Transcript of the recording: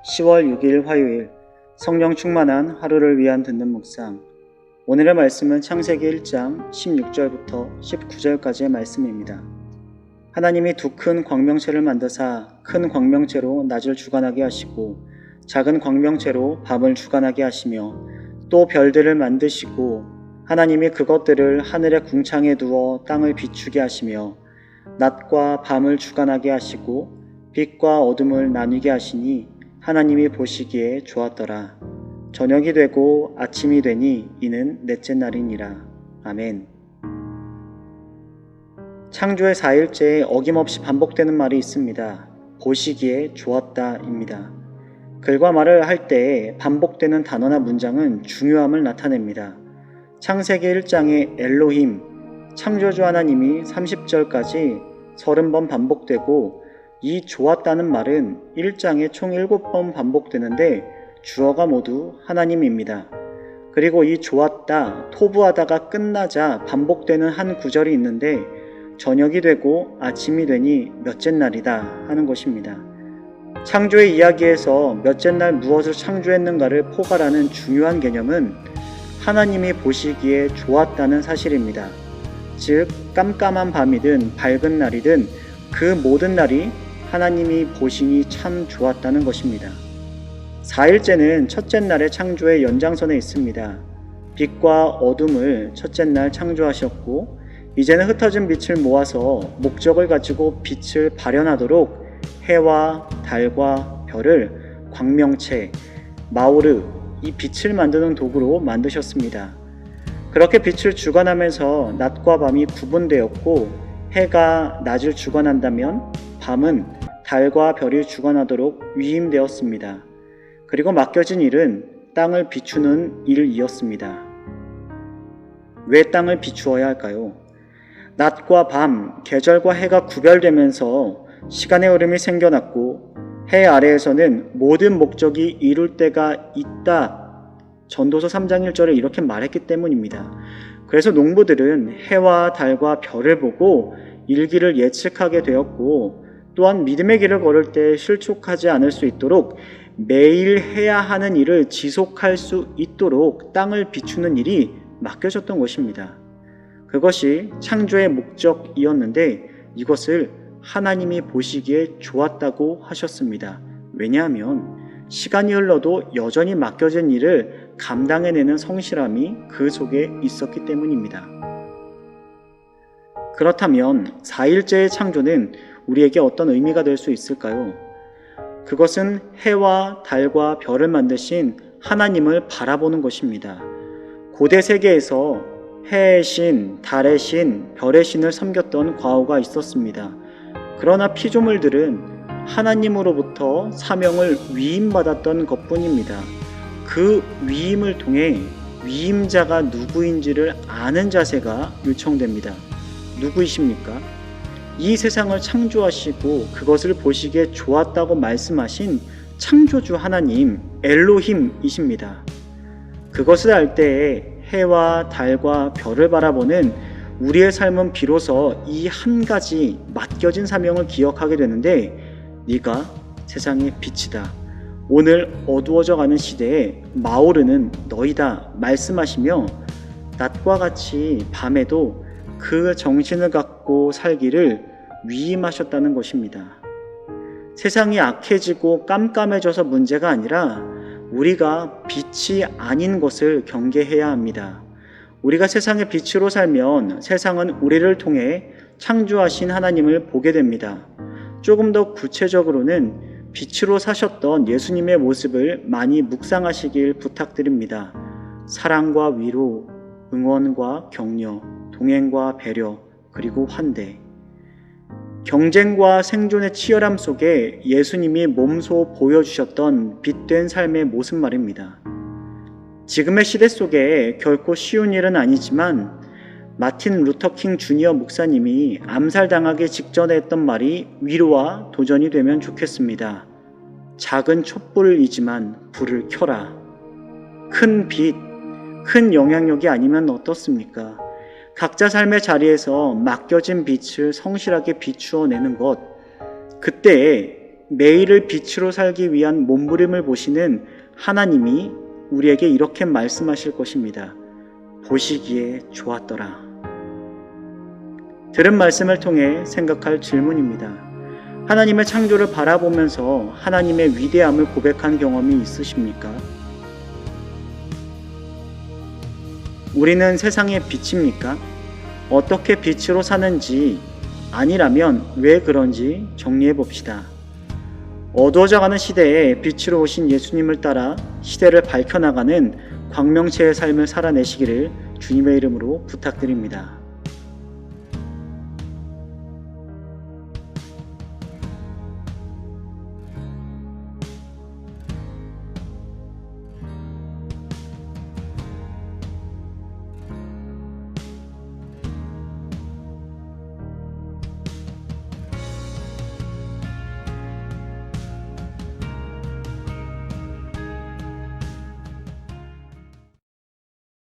10월 6일 화요일 성령 충만한 하루를 위한 듣는 묵상. 오늘의 말씀은 창세기 1장 16절부터 19절까지의 말씀입니다. 하나님이 두 큰 광명체를 만드사 큰 광명체로 낮을 주관하게 하시고 작은 광명체로 밤을 주관하게 하시며 또 별들을 만드시고 하나님이 그것들을 하늘의 궁창에 두어 땅을 비추게 하시며 낮과 밤을 주관하게 하시고 빛과 어둠을 나누게 하시니 하나님이 보시기에 좋았더라. 저녁이 되고 아침이 되니 이는 넷째 날이니라. 아멘. 창조의 4일째에 어김없이 반복되는 말이 있습니다. 보시기에 좋았다입니다. 글과 말을 할 때에 반복되는 단어나 문장은 중요함을 나타냅니다. 창세기 1장의 엘로힘, 창조주 하나님이 30절까지 30번 반복되고 이 좋았다는 말은 1장에 총 7번 반복되는데 주어가 모두 하나님입니다. 그리고 이 좋았다, 토부하다가 끝나자 반복되는 한 구절이 있는데 저녁이 되고 아침이 되니 몇째 날이다 하는 것입니다. 창조의 이야기에서 몇째 날 무엇을 창조했는가를 포괄하는 중요한 개념은 하나님이 보시기에 좋았다는 사실입니다. 즉 깜깜한 밤이든 밝은 날이든 그 모든 날이 하나님이 보시니 참 좋았다는 것입니다. 4일째는 첫째 날의 창조의 연장선에 있습니다. 빛과 어둠을 첫째 날 창조하셨고 이제는 흩어진 빛을 모아서 목적을 가지고 빛을 발현하도록 해와 달과 별을 광명체, 마오르, 이 빛을 만드는 도구로 만드셨습니다. 그렇게 빛을 주관하면서 낮과 밤이 구분되었고 해가 낮을 주관한다면 밤은 달과 별이 주관하도록 위임되었습니다. 그리고 맡겨진 일은 땅을 비추는 일이었습니다. 왜 땅을 비추어야 할까요? 낮과 밤, 계절과 해가 구별되면서 시간의 흐름이 생겨났고 해 아래에서는 모든 목적이 이룰 때가 있다. 전도서 3장 1절에 이렇게 말했기 때문입니다. 그래서 농부들은 해와 달과 별을 보고 일기를 예측하게 되었고 또한 믿음의 길을 걸을 때 실족하지 않을 수 있도록 매일 해야 하는 일을 지속할 수 있도록 땅을 비추는 일이 맡겨졌던 것입니다. 그것이 창조의 목적이었는데 이것을 하나님이 보시기에 좋았다고 하셨습니다. 왜냐하면 시간이 흘러도 여전히 맡겨진 일을 감당해내는 성실함이 그 속에 있었기 때문입니다. 그렇다면 4일째의 창조는 우리에게 어떤 의미가 될 수 있을까요? 그것은 해와 달과 별을 만드신 하나님을 바라보는 것입니다. 고대 세계에서 해의 신, 달의 신, 별의 신을 섬겼던 과거가 있었습니다. 그러나 피조물들은 하나님으로부터 사명을 위임받았던 것뿐입니다. 그 위임을 통해 위임자가 누구인지를 아는 자세가 요청됩니다. 누구이십니까? 이 세상을 창조하시고 그것을 보시기에 좋았다고 말씀하신 창조주 하나님 엘로힘이십니다. 그것을 알 때에 해와 달과 별을 바라보는 우리의 삶은 비로소 이 한 가지 맡겨진 사명을 기억하게 되는데 네가 세상의 빛이다. 오늘 어두워져 가는 시대에 마오르는 너희다 말씀하시며 낮과 같이 밤에도 그 정신을 갖고 살기를 위임하셨다는 것입니다. 세상이 악해지고 깜깜해져서 문제가 아니라 우리가 빛이 아닌 것을 경계해야 합니다. 우리가 세상의 빛으로 살면 세상은 우리를 통해 창조하신 하나님을 보게 됩니다. 조금 더 구체적으로는 빛으로 사셨던 예수님의 모습을 많이 묵상하시길 부탁드립니다. 사랑과 위로, 응원과 격려, 동행과 배려, 그리고 환대. 경쟁과 생존의 치열함 속에 예수님이 몸소 보여주셨던 빛된 삶의 모습 말입니다. 지금의 시대 속에 결코 쉬운 일은 아니지만 마틴 루터킹 주니어 목사님이 암살당하기 직전에 했던 말이 위로와 도전이 되면 좋겠습니다. 작은 촛불이지만 불을 켜라. 큰 빛, 큰 영향력이 아니면 어떻습니까? 각자 삶의 자리에서 맡겨진 빛을 성실하게 비추어내는 것, 그때에 매일을 빛으로 살기 위한 몸부림을 보시는 하나님이 우리에게 이렇게 말씀하실 것입니다. 보시기에 좋았더라. 들은 말씀을 통해 생각할 질문입니다. 하나님의 창조를 바라보면서 하나님의 위대함을 고백한 경험이 있으십니까? 우리는 세상의 빛입니까? 어떻게 빛으로 사는지, 아니라면 왜 그런지 정리해 봅시다. 어두워져가는 시대에 빛으로 오신 예수님을 따라 시대를 밝혀나가는 광명체의 삶을 살아내시기를 주님의 이름으로 부탁드립니다.